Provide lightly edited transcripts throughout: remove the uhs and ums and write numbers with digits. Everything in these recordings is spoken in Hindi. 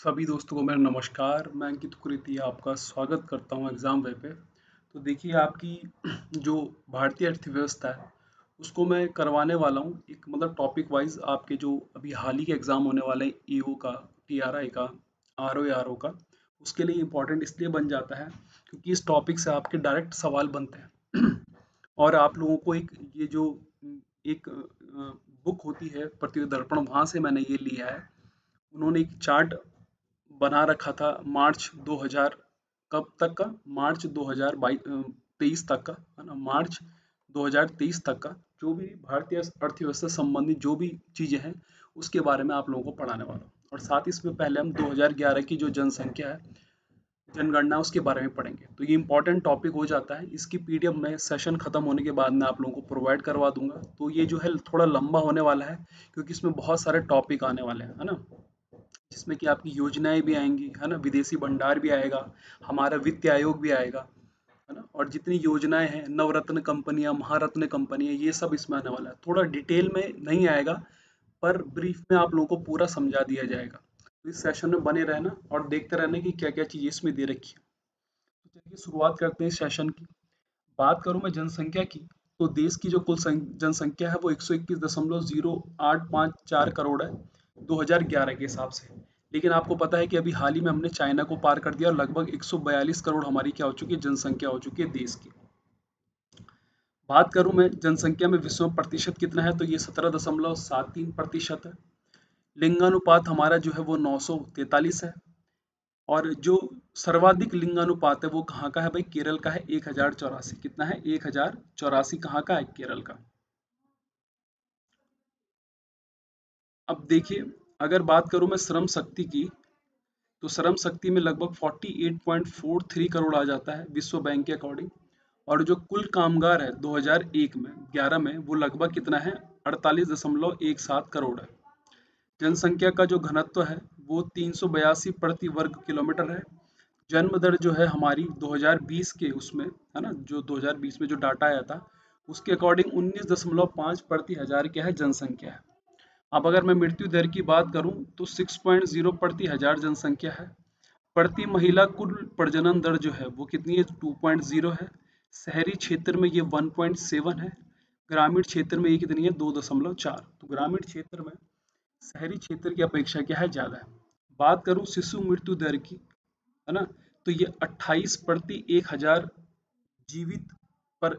सभी दोस्तों को मेरा नमस्कार। मैं अंकित कुरेती आपका स्वागत करता हूँ एग्ज़ाम वे पे। तो देखिए आपकी जो भारतीय अर्थव्यवस्था है उसको मैं करवाने वाला हूँ एक मतलब टॉपिक वाइज आपके जो अभी हाल ही के एग्ज़ाम होने वाले हैं ईओ का, टीआरआई का, आरओ का। उसके लिए इम्पोर्टेंट इसलिए बन जाता है क्योंकि इस टॉपिक से आपके डायरेक्ट सवाल बनते हैं और आप लोगों को एक ये जो एक बुक होती है प्रतियोगी दर्पण, वहाँ से मैंने ये लिया है। उन्होंने एक चार्ट बना रखा था मार्च 2000 कब तक का, मार्च 2023 तक का, है ना, मार्च 2023 तक का जो भी भारतीय अर्थव्यवस्था संबंधित जो भी चीजें हैं उसके बारे में आप लोगों को पढ़ाने वाला हूँ। और साथ ही इसमें पहले हम 2011 की जो जनसंख्या है, जनगणना, उसके बारे में पढ़ेंगे। तो ये इंपॉर्टेंट टॉपिक हो जाता है। इसकी पीडीएफ मैं सेशन खत्म होने के बाद में आप लोगों को प्रोवाइड करवा दूंगा। तो ये जो है थोड़ा लंबा होने वाला है क्योंकि इसमें बहुत सारे टॉपिक आने वाले हैं, है ना, जिसमें कि आपकी योजनाएं भी आएंगी, है ना, विदेशी भंडार भी आएगा, हमारा वित्त आयोग भी आएगा, है ना, और जितनी योजनाएं हैं, नवरत्न कंपनियां, महारत्न कंपनियां, ये सब इसमें आने वाला है। थोड़ा डिटेल में नहीं आएगा पर ब्रीफ में आप लोगों को पूरा समझा दिया जाएगा। तो इस सेशन में बने रहना और देखते रहना कि क्या क्या चीजें इसमें दे रखी है। तो चलिए शुरुआत करते हैं इस सेशन की। बात करूं मैं जनसंख्या की, तो देश की जो कुल जनसंख्या है वो 121.0854 करोड़ है 2011 के हिसाब से। लेकिन आपको पता है कि अभी हाल ही में हमने चाइना को पार कर दिया और लगभग 142 करोड़ हमारी क्या हो चुकी है, जनसंख्या हो चुकी है देश की। बात करूं मैं जनसंख्या में विश्व में प्रतिशत कितना है, तो ये 17.73% है। लिंगानुपात हमारा जो है वो 943 है। और जो सर्वाधिक लिंगानुपात है वो कहाँ का है भाई, केरल का है 1084। कितना है, 1084 कहाँ का है, केरल का। अब देखिए, अगर बात करूं मैं श्रम शक्ति की, तो श्रम शक्ति में लगभग 48.43 करोड़ आ जाता है विश्व बैंक के अकॉर्डिंग। और जो कुल कामगार है 2001 में 11 में वो लगभग कितना है, 48.17 करोड़ है। जनसंख्या का जो घनत्व है वो 382 प्रति वर्ग किलोमीटर है। जन्म दर जो है हमारी 2020 के उसमें, है ना, जो 2020 में जो डाटा आया था उसके अकॉर्डिंग 19.5 प्रति हजार क्या है, जनसंख्या है। अब अगर मैं मृत्यु दर की बात करूं तो 6.0 प्रति हजार जनसंख्या है। प्रति महिला कुल प्रजनन दर जो है वो कितनी है, 2.0 है। शहरी क्षेत्र में ये 1.7 है। ग्रामीण क्षेत्र में ये कितनी है, 2.4। तो ग्रामीण क्षेत्र में शहरी क्षेत्र की अपेक्षा क्या है, ज्यादा है। बात करूं शिशु मृत्यु दर की, है ना, तो ये 28 प्रति 1000 जीवित पर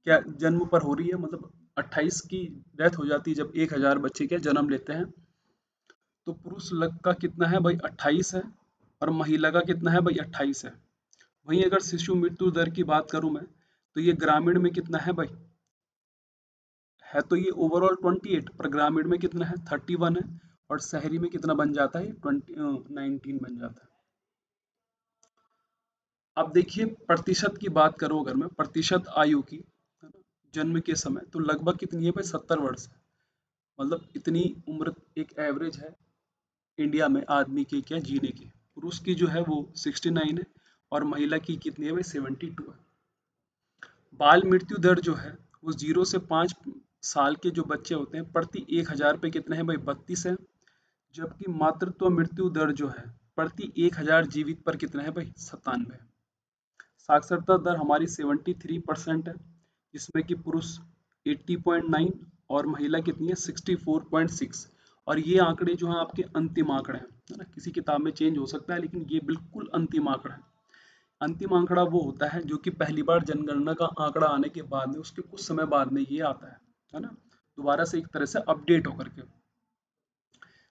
क्या जन्म पर हो रही है। मतलब 28 की डेथ हो जाती है जब 1000 बच्चे के जन्म लेते हैं। तो पुरुष लग का कितना है भाई, 28 है। और महिला का कितना है भाई, 28 है। वहीं अगर शिशु मृत्यु दर की बात करूं मैं, तो ये ग्रामीण में कितना है भाई, है तो ये ओवरऑल 28, पर ग्रामीण में कितना है, 31 है। और शहरी में कितना बन जाता है, 19 बन जाता है। अब देखिए प्रतिशत की बात करूं अगर मैं, प्रतिशत आयु की, है ना, जन्म के समय, तो लगभग कितनी है भाई, 70 वर्ष है। मतलब इतनी उम्र एक एवरेज है इंडिया में आदमी के क्या जीने की। पुरुष की जो है वो 69 है और महिला की कितनी है भाई, 72 है। बाल मृत्यु दर जो है वो 0 से 5 साल के जो बच्चे होते हैं प्रति 1000 पे कितने हैं भाई, 32 है। जबकि मातृत्व मृत्यु दर जो है प्रति 1000 जीवित पर कितना है भाई, 97। साक्षरता दर हमारी 73% है, जिसमें कि पुरुष 80.9 और महिला कितनी है, 64.6। और ये आंकड़े जो हैं आपके अंतिम आंकड़े हैं, है ना, किसी किताब में चेंज हो सकता है लेकिन ये बिल्कुल अंतिम आंकड़ा है। अंतिम आंकड़ा वो होता है जो कि पहली बार जनगणना का आंकड़ा आने के बाद में उसके कुछ समय बाद में ये आता है ना, दोबारा से एक तरह से अपडेट होकर के।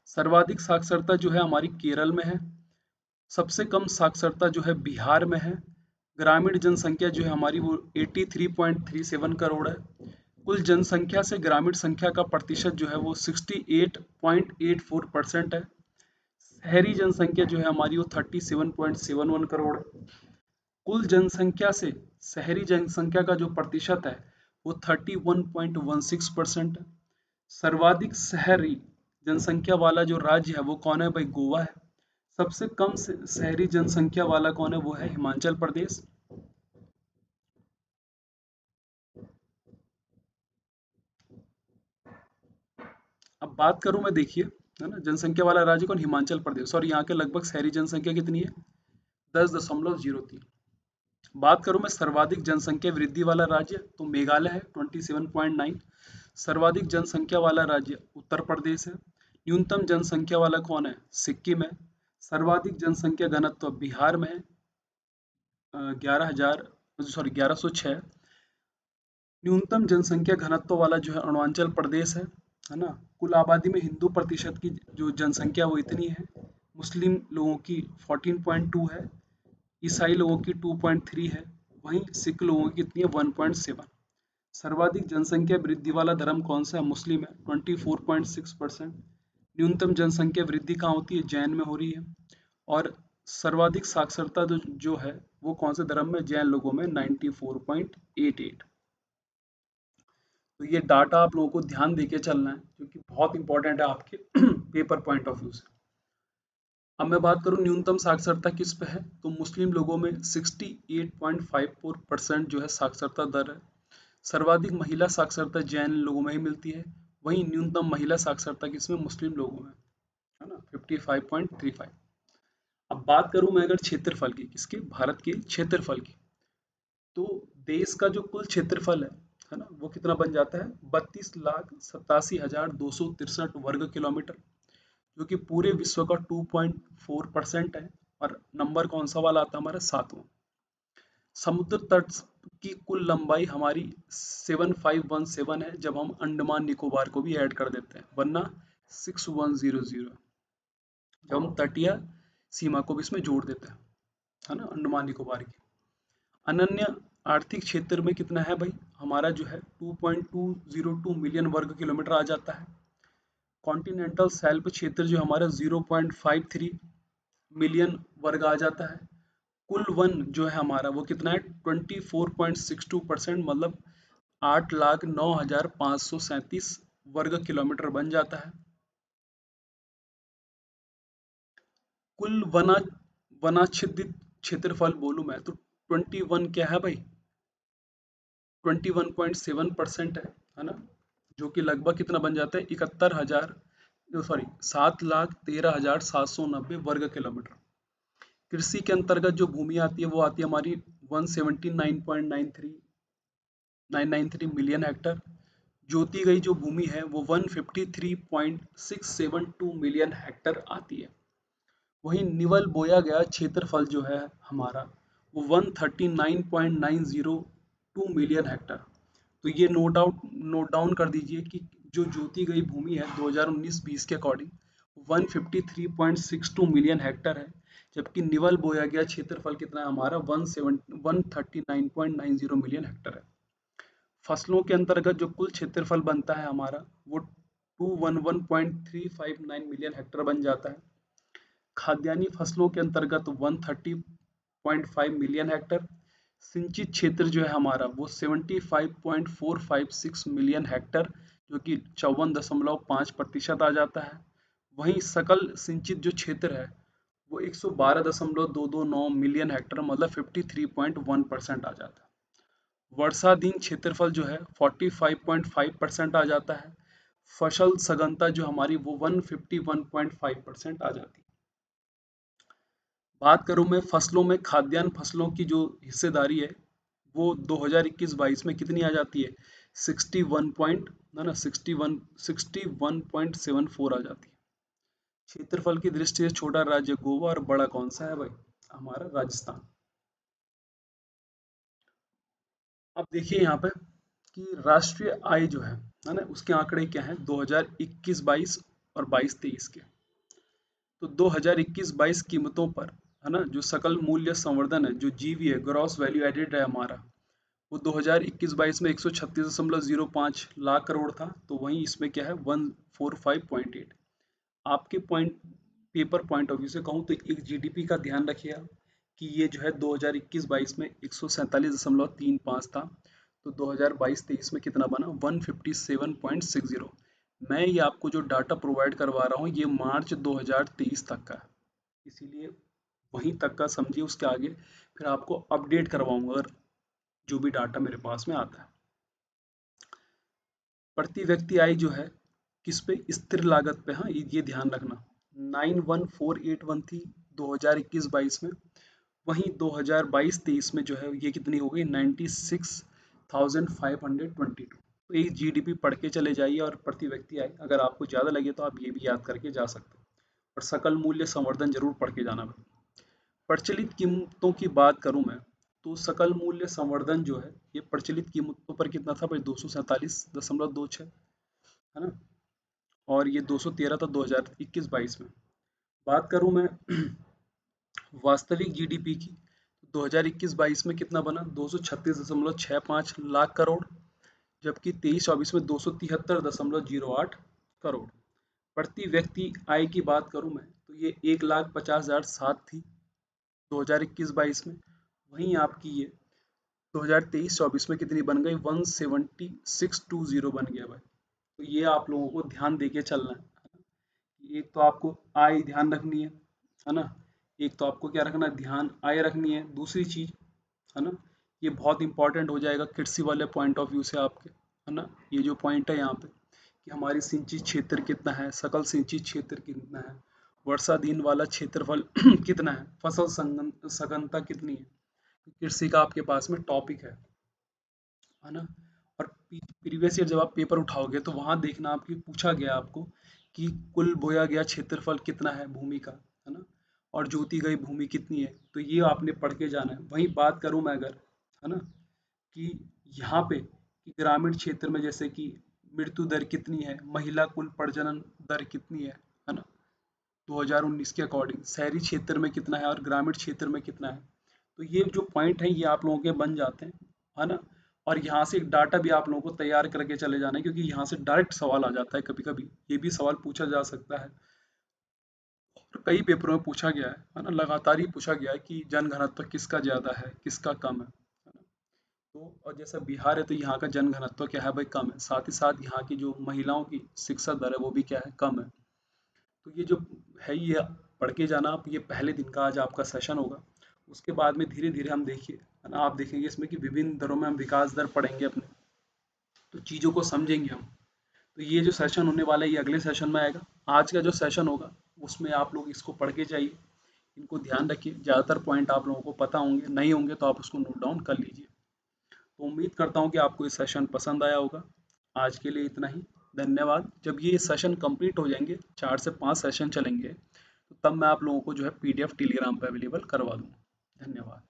सर्वाधिक साक्षरता जो है हमारी केरल में है। सबसे कम साक्षरता जो है बिहार में है। ग्रामीण जनसंख्या जो है हमारी वो 83.37 करोड़ है। कुल जनसंख्या से ग्रामीण संख्या का प्रतिशत जो है वो 68.84% है। शहरी जनसंख्या जो है हमारी वो 37.71 करोड़ है। कुल जनसंख्या से शहरी जनसंख्या का जो प्रतिशत है वो 31.16% है। सर्वाधिक शहरी जनसंख्या वाला जो राज्य है वो कौन है भाई, गोवा है। सबसे कम शहरी जनसंख्या वाला कौन है, वो है हिमाचल प्रदेश। अब बात करूं मैं, देखिए, है ना। जनसंख्या वाला राज्य कौन? हिमाचल प्रदेश। और यहाँ के लगभग शहरी जनसंख्या कितनी है? 10.03। बात करूं मैं सर्वाधिक जनसंख्या वृद्धि वाला राज्य, तो मेघालय है 27.9। सर्वाधिक जनसंख्या वाला राज्य उत्तर प्रदेश है। न्यूनतम जनसंख्या वाला कौन है? सिक्किम है। सर्वाधिक जनसंख्या घनत्व बिहार में है 1106। न्यूनतम जनसंख्या घनत्व वाला जो है अरुणाचल प्रदेश है ना। कुल आबादी में हिंदू प्रतिशत की जो जनसंख्या वो इतनी है। मुस्लिम लोगों की 14.2 है। ईसाई लोगों की 2.3 है। वहीं सिख लोगों की कितनी है? 1.7। सर्वाधिक जनसंख्या वृद्धि वाला धर्म कौन सा है? मुस्लिम है 24.6%। न्यूनतम जनसंख्या वृद्धि कहाँ होती है? जैन में हो रही है। और सर्वाधिक साक्षरता जो है वो कौन से धर्म में? जैन लोगों में 94.88। तो ये डाटा आप लोगों को ध्यान देके चलना है क्योंकि बहुत इंपॉर्टेंट है आपके पेपर पॉइंट ऑफ व्यू से। अब मैं बात करूं न्यूनतम साक्षरता किस पे है, तो मुस्लिम लोगों में 68.54% जो है साक्षरता दर है। सर्वाधिक महिला साक्षरता जैन लोगों में ही मिलती है। वहीं न्यूनतम महिला साक्षरता किसमें? मुस्लिम लोगों में, है ना, 55.35। अब बात करूं मैं अगर क्षेत्रफल की, किसके? भारत के क्षेत्रफल की, तो देश का जो कुल क्षेत्रफल है ना, वो कितना बन जाता है? 32,87,263 वर्ग किलोमीटर, जो कि पूरे विश्व का 2.4% है। और नंबर कौन सा वाला आता है हमारा? 7वां। समुद्र तट की कुल लंबाई हमारी 7517 है जब हम अंडमान निकोबार को भी ऐड कर देते हैं, वरना 6100 जब हम तटीय सीमा को भी इसमें जोड़ देते हैं, है ना, अंडमान निकोबार की। अनन्य आर्थिक क्षेत्र में कितना है भाई? हमारा जो है 2.202 मिलियन वर्ग किलोमीटर आ जाता है। कॉन्टिनेंटल शेल्फ क्षेत्र जो हमारा 0.53 मिलियन वर्ग आ जाता है। कुल वन जो है हमारा वो कितना है? 24.62%, मतलब 8,09,537 वर्ग किलोमीटर बन जाता है। कुल वनाच्छादित क्षेत्रफल बोलूं मैं तो 21 क्या है भाई? 21.7% है ना, जो कि लगभग कितना बन जाता है? 7,13,790 वर्ग किलोमीटर। कृषि के अंतर्गत जो भूमि आती है वो आती है हमारी 179.93993 मिलियन हेक्टर। जोती गई जो भूमि है वो 153.672 मिलियन हेक्टर आती है। वहीं निवल बोया गया क्षेत्रफल जो है हमारा वो 139.902 मिलियन हेक्टर। तो ये नोट डाउन कर दीजिए कि जो जोती गई भूमि है 2019-20 के अकॉर्डिंग 153.62 मिलियन हेक्टर है, जबकि निवल बोया गया क्षेत्रफल कितना है हमारा? 139.90 मिलियन हेक्टर है। फसलों के अंतर्गत जो कुल क्षेत्रफल बनता है हमारा वो 211.359 मिलियन हेक्टर बन जाता है। खाद्यान्नी फसलों के अंतर्गत 130.5 मिलियन हेक्टर। सिंचित क्षेत्र जो है हमारा वो 75.456 मिलियन हेक्टर, जो कि 54.5% आ जाता है। वहीं सकल सिंचित जो क्षेत्र है वो 112.229 मिलियन हेक्टर, मतलब 53.1% आ जाता है। वर्षाधीन क्षेत्रफल जो है 45.5% आ जाता है। फसल सघनता जो हमारी वो 151.5% आ जाती है। बात करूं मैं फसलों में, खाद्यान्न फसलों की जो हिस्सेदारी है वो 2021-22 में कितनी आ जाती है? 61 पॉइंट, ना 61.74 आ जाती है। क्षेत्रफल की दृष्टि से छोटा राज्य गोवा और बड़ा कौन सा है भाई? हमारा राजस्थान। अब देखिए यहाँ पे कि राष्ट्रीय आय जो है ना, उसके आंकड़े क्या हैं 2021-22 और 22-23 के। तो 2021-22 कीमतों पर, है ना, जो सकल मूल्य संवर्धन है, जो जीवी है, ग्रॉस वैल्यू एडेड है हमारा, वो 2021-22 में 136.05 लाख करोड़ था। तो वहीं इसमें क्या है? 145.8। आपके point paper point of view से कहूँ तो एक जीडीपी का ध्यान रखिएगा कि ये जो है 2021-22 में 147.35 था। तो 2022-23 में कितना बना? 157.60। मैं ये आपको जो डाटा प्रोवाइड करवा रहा हूँ ये मार्च 2023 तक का है, इसीलिए वहीं तक का समझिए, उसके आगे फिर आपको अपडेट करवाऊंगा अगर जो भी डाटा मेरे पास में आता है। प्रति व्यक्ति आय जो है किस पे, स्थिर लागत पे। हाँ, ये ध्यान रखना। 91481 थी 2021-22 में, वहीं 2022-23 में जो है ये कितनी हो गई, 96,522। तो एक जीडीपी पढ़ के चले जाइए और प्रति व्यक्ति आए, अगर आपको ज़्यादा लगे तो आप ये भी याद करके जा सकते हैं। और सकल मूल्य संवर्धन जरूर पढ़ के जाना भाई। प्रचलित कीमतों की बात करूं मैं, तो सकल मूल्य संवर्धन जो है ये प्रचलित कीमतों पर कितना था भाई, 247.26, है ना। और ये 213 था 2021-22 में। बात करूं मैं वास्तविक जीडीपी की, 2021-22 में कितना बना, 236.65 लाख करोड़, जबकि 23-24 में 273.08 करोड़। प्रति व्यक्ति आय की बात करूं मैं, तो ये 1,50,007 थी 2021-22 में, वहीं आपकी ये 2023-24 में कितनी बन गई, 17620 बन गया भाई। तो ये आप लोगों को ध्यान देके चलना है। एक तो आपको आय ध्यान रखनी है ना। एक तो आपको क्या रखना है, ध्यान आय रखनी है। दूसरी चीज, है ना, ये बहुत इंपॉर्टेंट हो जाएगा कृषि वाले पॉइंट ऑफ व्यू से आपके, है ना। ये जो पॉइंट है यहाँ पे कि हमारी सिंचित क्षेत्र कितना है, सकल सिंचित क्षेत्र कितना है, वर्षाधीन वाला क्षेत्रफल कितना है, फसल सघनता कितनी है, कृषि का आपके पास में टॉपिक है ना। और प्रीवियस ईयर जब आप पेपर उठाओगे तो वहां देखना आपकी पूछा गया आपको कि कुल बोया गया क्षेत्रफल कितना है भूमि का, है ना, और जोती गई भूमि कितनी है। तो ये आपने पढ़ के जाना है। वहीं बात करूं मैं अगर, है ना, कि यहाँ पे कि ग्रामीण क्षेत्र में जैसे कि मृत्यु दर कितनी है, महिला कुल प्रजनन दर कितनी है ना, 2019 के अकॉर्डिंग शहरी क्षेत्र में कितना है और ग्रामीण क्षेत्र में कितना है। तो ये जो पॉइंट है ये आप लोगों के बन जाते हैं, है ना। और यहाँ से एक डाटा भी आप लोगों को तैयार करके चले जाना है, क्योंकि यहाँ से डायरेक्ट सवाल आ जाता है, कभी कभी ये भी सवाल पूछा जा सकता है और कई पेपरों में पूछा गया है ना, लगातार ही पूछा गया है कि जनघनत्व किसका ज्यादा है किसका कम है ना। तो और जैसा बिहार है तो यहाँ का जनघनत्व क्या है भाई, कम है। साथ ही साथ यहाँ की जो महिलाओं की शिक्षा दर है वो भी क्या है, कम है। तो ये जो है ये पढ़ के जाना आप। ये पहले दिन का आज आपका सेशन होगा। उसके बाद में धीरे धीरे हम देखिए, है ना, आप देखेंगे इसमें कि विभिन्न दरों में हम विकास दर पढ़ेंगे अपने, तो चीज़ों को समझेंगे हम। तो ये जो सेशन होने वाला है ये अगले सेशन में आएगा। आज का जो सेशन होगा उसमें आप लोग इसको पढ़ के जाइए, इनको ध्यान रखिए। ज़्यादातर पॉइंट आप लोगों को पता होंगे, नहीं होंगे तो आप उसको नोट डाउन कर लीजिए। तो उम्मीद करता हूँ कि आपको ये सेशन पसंद आया होगा। आज के लिए इतना ही। धन्यवाद। जब ये सेशन कंप्लीट हो जाएंगे, 4 से 5 सेशन चलेंगे, तो तब मैं आप लोगों को जो है पीडीएफ टेलीग्राम पर अवेलेबल करवा दूँगा। धन्यवाद।